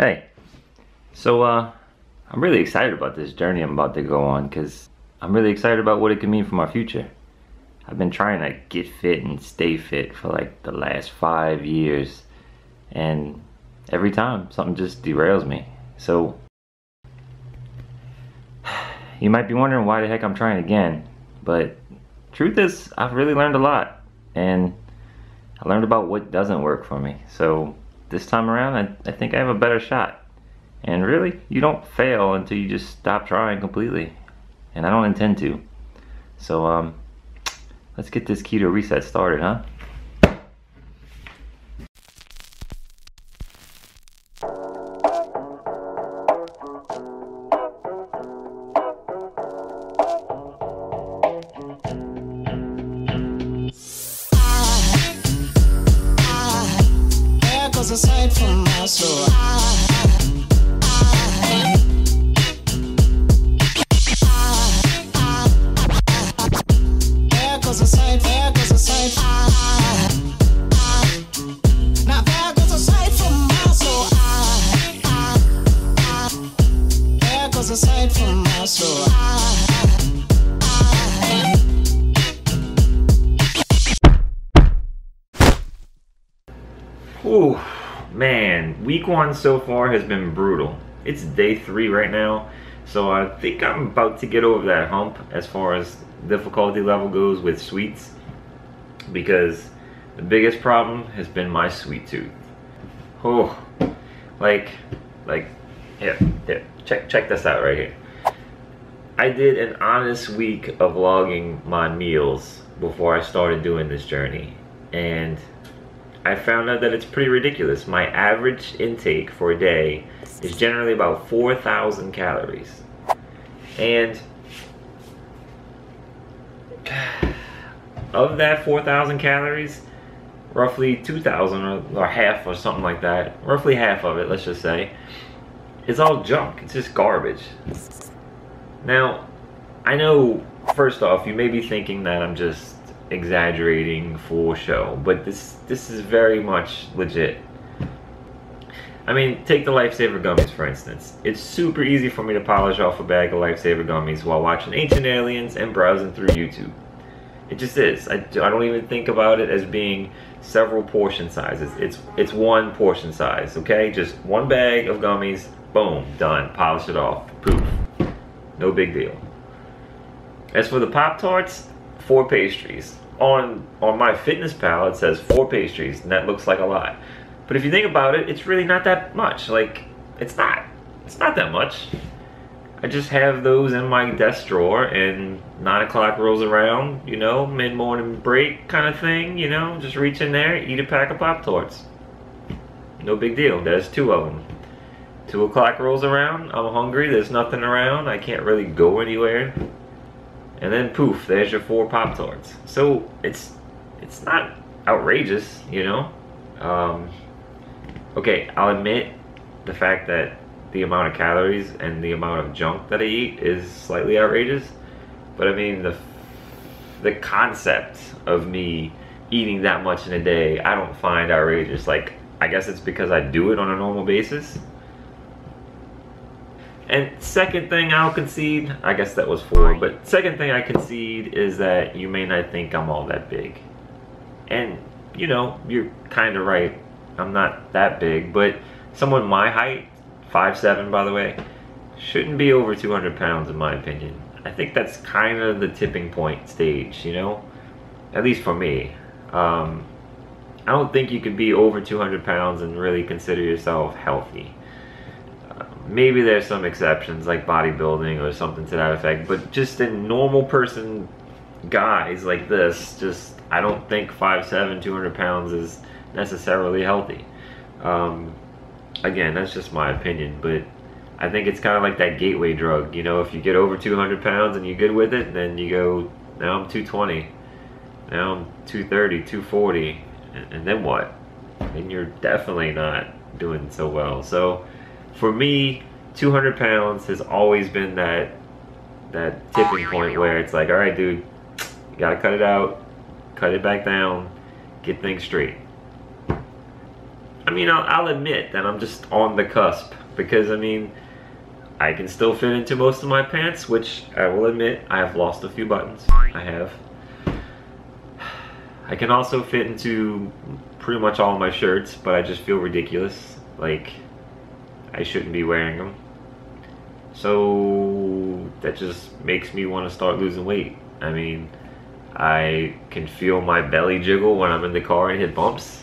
Hey, so I'm really excited about this journey I'm about to go on because I'm really excited about what it can mean for my future. I've been trying to get fit and stay fit for like the last 5 years, and every time something just derails me. So you might be wondering why the heck I'm trying again, but truth is I've really learned a lot, and I learned about what doesn't work for me. So this time around I think I have a better shot. And really, you don't fail until you just stop trying completely. And I don't intend to. So let's get this keto reset started, huh? Aside from my soul, there goes a sight, there goes a sight. Now there goes a sight from my soul. There goes a sight from my soul. Ooh, man, week 1 so far has been brutal. It's day 3 right now, so I think I'm about to get over that hump as far as difficulty level goes with sweets, because the biggest problem has been my sweet tooth. Oh, like, here, check this out right here. I did an honest week of logging my meals before I started doing this journey, and I found out that it's pretty ridiculous. My average intake for a day is generally about 4,000 calories. And of that 4,000 calories, roughly 2,000 or half or something like that, roughly half of it, let's just say, is all junk. It's just garbage. Now, I know, first off, you may be thinking that I'm just exaggerating for show, but this is very much legit. I mean, take the Lifesaver gummies for instance. It's super easy for me to polish off a bag of Lifesaver gummies while watching Ancient Aliens and browsing through YouTube. It just is. I don't even think about it as being several portion sizes. It's one portion size, okay? Just one bag of gummies, boom, done. Polish it off, poof. No big deal. As for the Pop-Tarts, 4 pastries. On my Fitness Pal, it says 4 pastries, and that looks like a lot. But if you think about it, it's really not that much. Like, it's not that much. I just have those in my desk drawer, and 9 o'clock rolls around, you know, mid-morning break kind of thing, you know, just reach in there, eat a pack of Pop-Tarts. No big deal. There's 2 of them. 2 o'clock rolls around, I'm hungry, there's nothing around, I can't really go anywhere. And then poof, there's your 4 Pop-Tarts. So it's not outrageous, you know. Okay, I'll admit the fact that the amount of calories and the amount of junk that I eat is slightly outrageous. But I mean, the concept of me eating that much in a day, I don't find outrageous. Like, I guess it's because I do it on a normal basis. And second thing I'll concede, I guess that was 4, but second thing I concede is that you may not think I'm all that big. And, you know, you're kind of right. I'm not that big, but someone my height, 5'7" by the way, shouldn't be over 200 pounds in my opinion. I think that's kind of the tipping point stage, you know? At least for me. I don't think you could be over 200 pounds and really consider yourself healthy. Maybe there's some exceptions like bodybuilding or something to that effect, but just in normal person guys like this, just I don't think 5'7", 200 pounds is necessarily healthy. Again, that's just my opinion, but I think it's kind of like that gateway drug, you know, if you get over 200 pounds and you're good with it, then you go, now I'm 220, now I'm 230, 240, and then what? And you're definitely not doing so well. So for me, 200 pounds has always been that tipping point where it's like, all right, dude, you gotta cut it out, cut it back down, get things straight. I mean, I'll admit that I'm just on the cusp, because I mean, I can still fit into most of my pants, which I will admit I have lost a few buttons. I have. I can also fit into pretty much all my shirts, but I just feel ridiculous. Like, I shouldn't be wearing them. So that just makes me want to start losing weight. I mean, I can feel my belly jiggle when I'm in the car and hit bumps.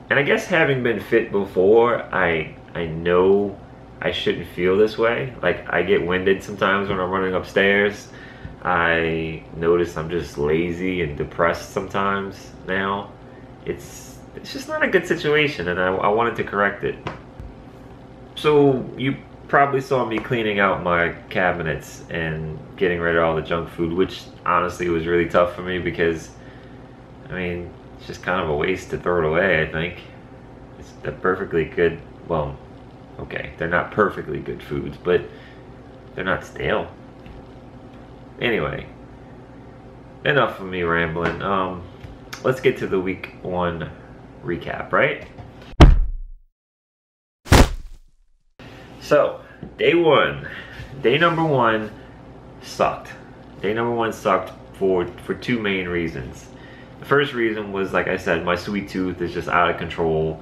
And I guess having been fit before, I know I shouldn't feel this way. Like, I get winded sometimes when I'm running upstairs. I notice I'm just lazy and depressed sometimes now. It's just not a good situation, and I wanted to correct it. So you probably saw me cleaning out my cabinets and getting rid of all the junk food, which honestly was really tough for me, because I mean, it's just kind of a waste to throw it away. I think they're perfectly good. Well, okay, they're not perfectly good foods, but they're not stale. Anyway, enough of me rambling. Let's get to the week 1 recap, right? So, day number one sucked. Day number one sucked for 2 main reasons. The first reason was, like I said, my sweet tooth is just out of control.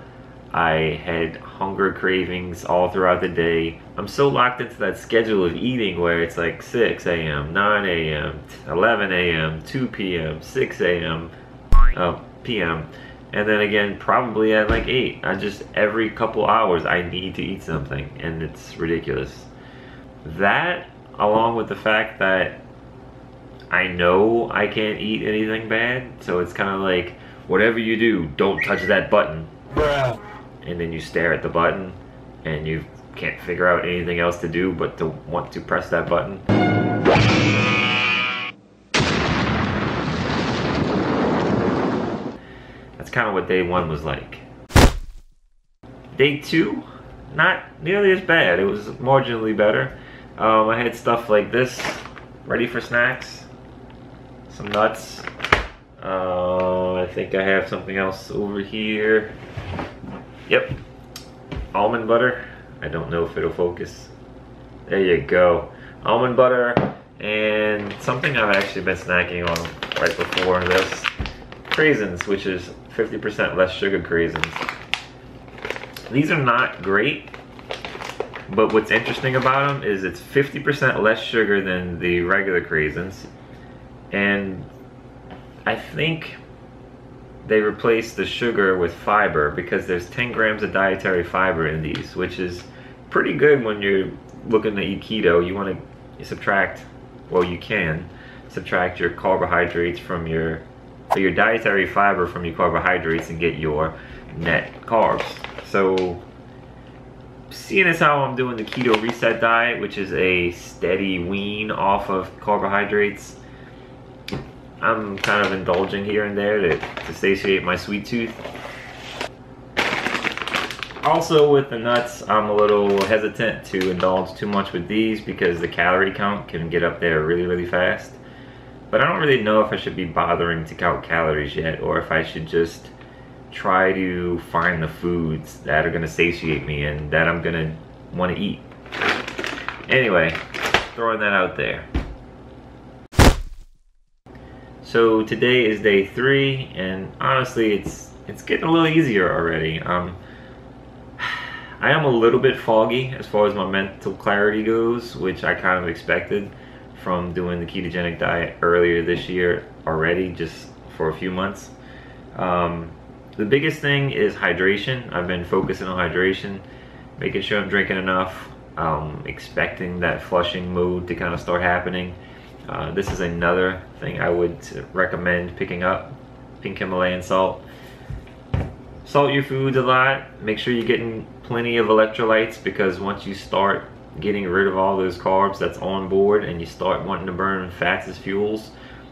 I had hunger cravings all throughout the day. I'm so locked into that schedule of eating where it's like 6 a.m., 9 a.m., 11 a.m., 2 p.m., 6 a.m., p.m., and then again probably at like 8. I just, every couple hours I need to eat something, and it's ridiculous. That, along with the fact that I know I can't eat anything bad, so it's kind of like, whatever you do, don't touch that button. Bruh. And then you stare at the button and you can't figure out anything else to do but to want to press that button. That's kind of what day 1 was like. Day 2, not nearly as bad. It was marginally better. I had stuff like this ready for snacks. Some nuts. I think I have something else over here. Yep, almond butter. I don't know if it'll focus. There you go. Almond butter, and something I've actually been snacking on right before this. Craisins, which is 50% less sugar craisins. These are not great, but what's interesting about them is it's 50% less sugar than the regular craisins. And I think they replace the sugar with fiber, because there's 10 grams of dietary fiber in these, which is pretty good when you're looking to eat keto. You want to subtract, well, you can subtract your carbohydrates from your dietary fiber from your carbohydrates and get your net carbs. So, seeing as how I'm doing the keto reset diet, which is a steady wean off of carbohydrates, I'm kind of indulging here and there to satiate my sweet tooth. Also with the nuts, I'm a little hesitant to indulge too much with these because the calorie count can get up there really, really fast. But I don't really know if I should be bothering to count calories yet, or if I should just try to find the foods that are going to satiate me and that I'm going to want to eat. Anyway, throwing that out there. So today is day 3, and honestly it's getting a little easier already. I am a little bit foggy as far as my mental clarity goes, which I kind of expected from doing the ketogenic diet earlier this year already, just for a few months. The biggest thing is hydration. I've been focusing on hydration, making sure I'm drinking enough, expecting that flushing mode to kind of start happening. This is another thing I would recommend picking up: pink Himalayan salt. Salt your foods a lot. Make sure you're getting plenty of electrolytes, because once you start getting rid of all those carbs that's on board and you start wanting to burn fats as fuels,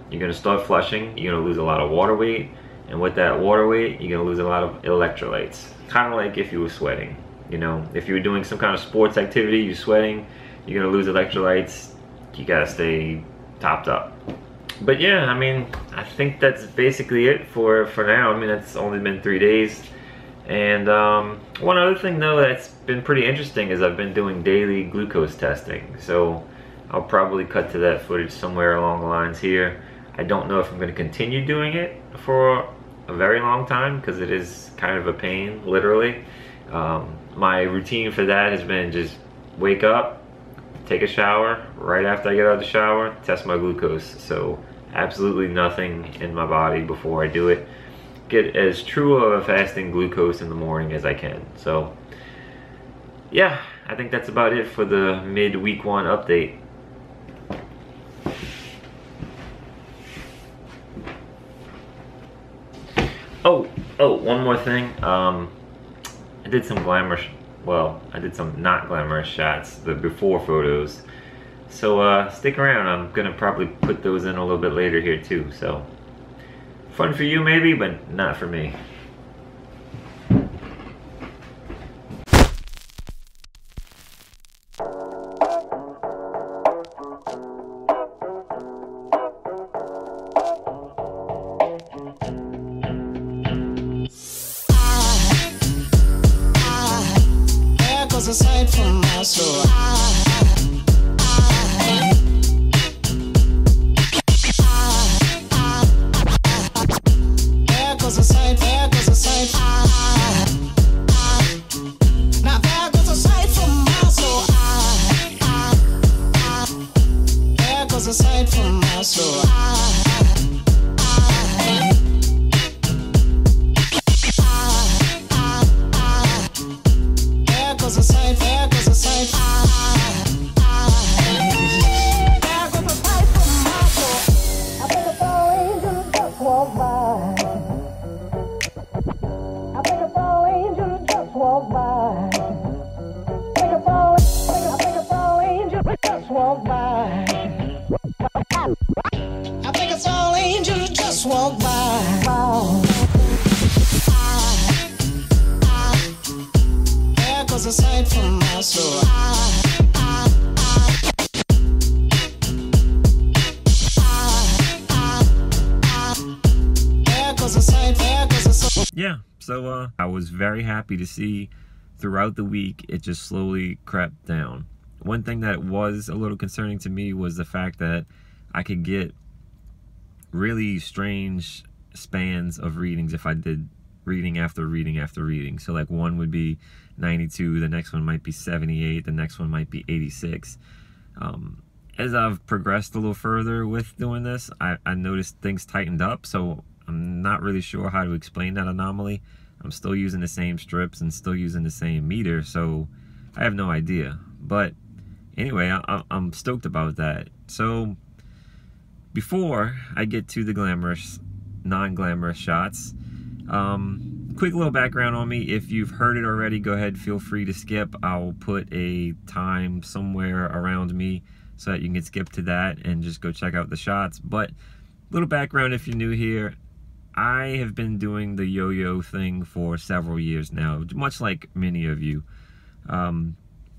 you're going to start flushing. You're going to lose a lot of water weight, and with that water weight you're going to lose a lot of electrolytes. Kind of like if you were sweating. You know, if you were doing some kind of sports activity, you're sweating, you're going to lose electrolytes. You got to stay topped up. But yeah, I mean, I think that's basically it for now. I mean, it's only been 3 days. And one other thing though that's been pretty interesting is I've been doing daily glucose testing. So I'll probably cut to that footage somewhere along the lines here. I don't know if I'm going to continue doing it for a very long time because it is kind of a pain, literally. My routine for that has been just wake up, take a shower, right after I get out of the shower, test my glucose. So absolutely nothing in my body before I do it. Get as true of a fasting glucose in the morning as I can. So yeah, I think that's about it for the mid-week 1 update. Oh, one more thing. I did some I did some not glamorous shots, the before photos. So stick around, I'm gonna probably put those in a little bit later here too. So fun for you maybe, but not for me. Aside from my soul, there goes a sight, there goes a sight. Now there goes a sight from my soul. There goes a sight from my soul. There goes a sight, there goes a sight. There goes a sight from my soul. I think it's all angels just walk by. I think it's all angels just walk by. I think it's all angels just walk by. I think it's all angels just walk by. There goes a sight from my soul. There goes a sight, there goes a sight. Yeah, so I was very happy to see throughout the week it just slowly crept down. One thing that was a little concerning to me was the fact that I could get really strange spans of readings if I did reading after reading after reading. So like one would be 92, the next one might be 78, the next one might be 86. As I've progressed a little further with doing this, I noticed things tightened up, so I'm not really sure how to explain that anomaly. I'm still using the same strips and still using the same meter, so I have no idea. But anyway, I'm stoked about that. So before I get to the glamorous, non-glamorous shots, quick little background on me. If you've heard it already, go ahead, feel free to skip. I'll put a time somewhere around me so that you can skip to that and just go check out the shots. But little background if you're new here, I have been doing the yo-yo thing for several years now, much like many of you.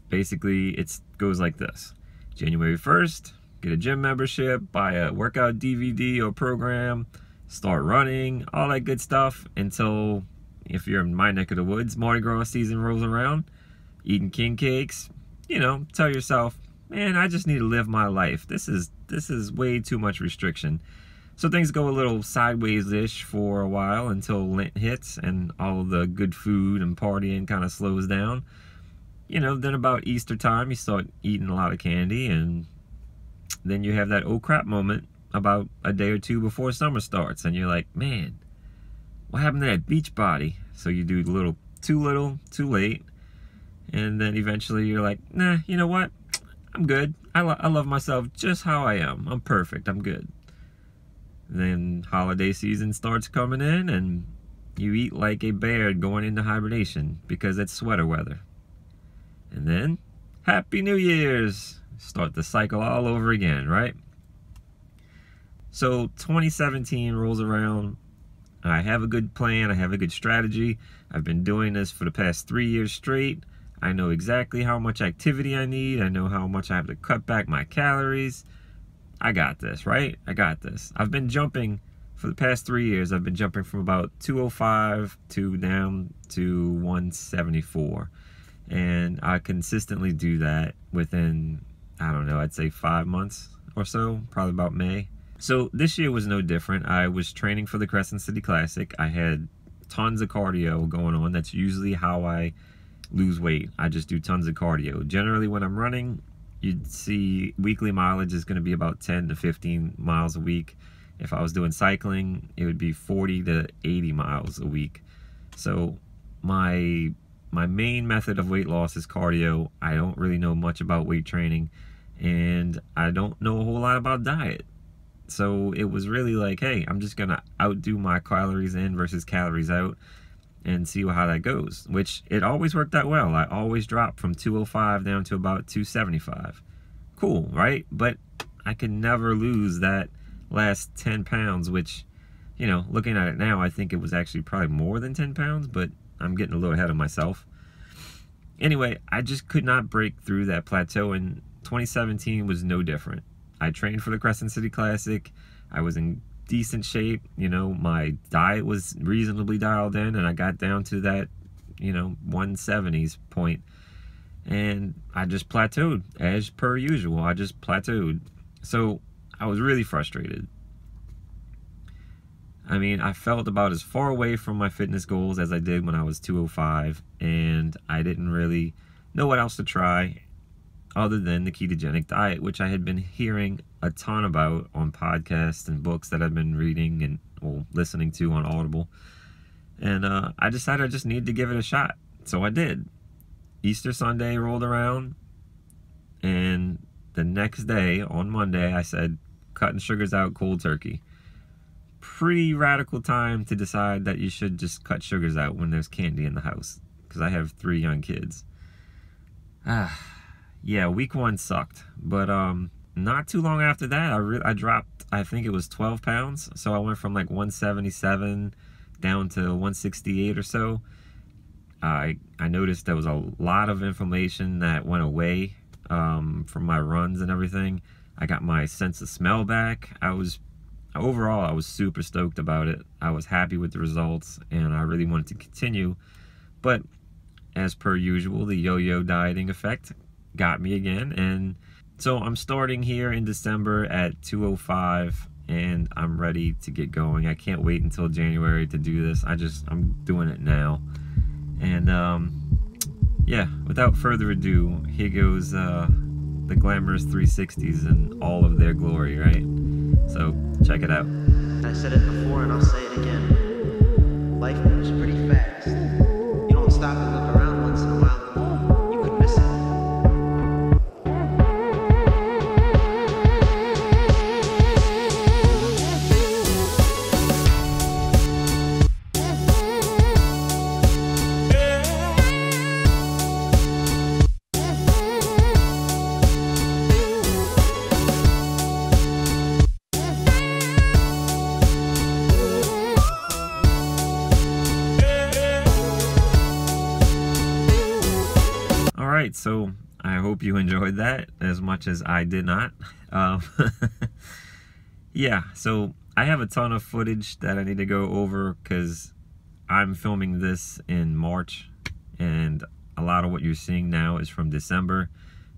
Basically, it goes like this. January 1st, get a gym membership, buy a workout DVD or program, start running, all that good stuff until, if you're in my neck of the woods, Mardi Gras season rolls around, eating king cakes, you know, tell yourself, man, I just need to live my life. This is way too much restriction. So things go a little sideways-ish for a while until Lent hits and all of the good food and partying kind of slows down. You know, then about Easter time, you start eating a lot of candy, and then you have that oh crap moment about a day or two before summer starts, and you're like, man, what happened to that beach body? So you do little, too late, and then eventually you're like, nah, you know what? I'm good. I love myself just how I am. I'm perfect. I'm good. Then holiday season starts coming in, and you eat like a bear going into hibernation because it's sweater weather. And then, Happy New Year's! Start the cycle all over again, right? So 2017 rolls around. I have a good plan. I have a good strategy. I've been doing this for the past 3 years straight. I know exactly how much activity I need. I know how much I have to cut back my calories. I got this, right? I got this. I've been jumping for the past 3 years, I've been jumping from about 205 to down to 174. And I consistently do that within, I don't know, I'd say 5 months or so, probably about May. So this year was no different. I was training for the Crescent City Classic. I had tons of cardio going on. That's usually how I lose weight. I just do tons of cardio. Generally, when I'm running, you'd see weekly mileage is going to be about 10 to 15 miles a week. If I was doing cycling, it would be 40 to 80 miles a week. So my main method of weight loss is cardio. I don't really know much about weight training, and I don't know a whole lot about diet. So it was really like, hey, I'm just gonna outdo my calories in versus calories out and see how that goes, which it always worked out well. I always dropped from 205 down to about 275. Cool, right? But I could never lose that last 10 pounds, which, you know, looking at it now, I think it was actually probably more than 10 pounds, but I'm getting a little ahead of myself. Anyway, I just could not break through that plateau, and 2017 was no different. I trained for the Crescent City Classic. I was in decent shape. You know, my diet was reasonably dialed in, and I got down to that, you know, 170s point. And I just plateaued, as per usual. I just plateaued. So I was really frustrated. I mean, I felt about as far away from my fitness goals as I did when I was 205, and I didn't really know what else to try other than the ketogenic diet, which I had been hearing a ton about on podcasts and books that I've been reading and listening to on Audible. And I decided I just needed to give it a shot. So I did. Easter Sunday rolled around, and the next day, on Monday, I said, cutting sugars out cold turkey. Pretty radical time to decide that you should just cut sugars out when there's candy in the house, because I have 3 young kids. Yeah, week 1 sucked, but not too long after that, I dropped, I think it was 12 pounds, so I went from like 177 down to 168 or so. I noticed there was a lot of inflammation that went away from my runs and everything. I got my sense of smell back. Overall, I was super stoked about it. I was happy with the results, and I really wanted to continue, but as per usual, the yo-yo dieting effect got me again, and so I'm starting here in December at 205, and I'm ready to get going. I can't wait until January to do this. I'm doing it now. And yeah, without further ado, here goes the glamorous 360s in all of their glory, right? So check it out. I said it before and I'll say it again. Life moves pretty fast. You don't stop and look around once in a while, you could miss it. Alright, so I hope you enjoyed that as much as I did not. Yeah, so I have a ton of footage that I need to go over because I'm filming this in March, and a lot of what you're seeing now is from December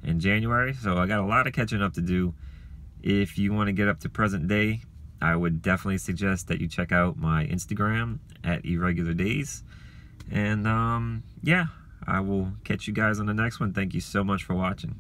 and January, so I got a lot of catching up to do. If you want to get up to present day, I would definitely suggest that you check out my Instagram at Irregular Days. And yeah, I will catch you guys on the next one. Thank you so much for watching.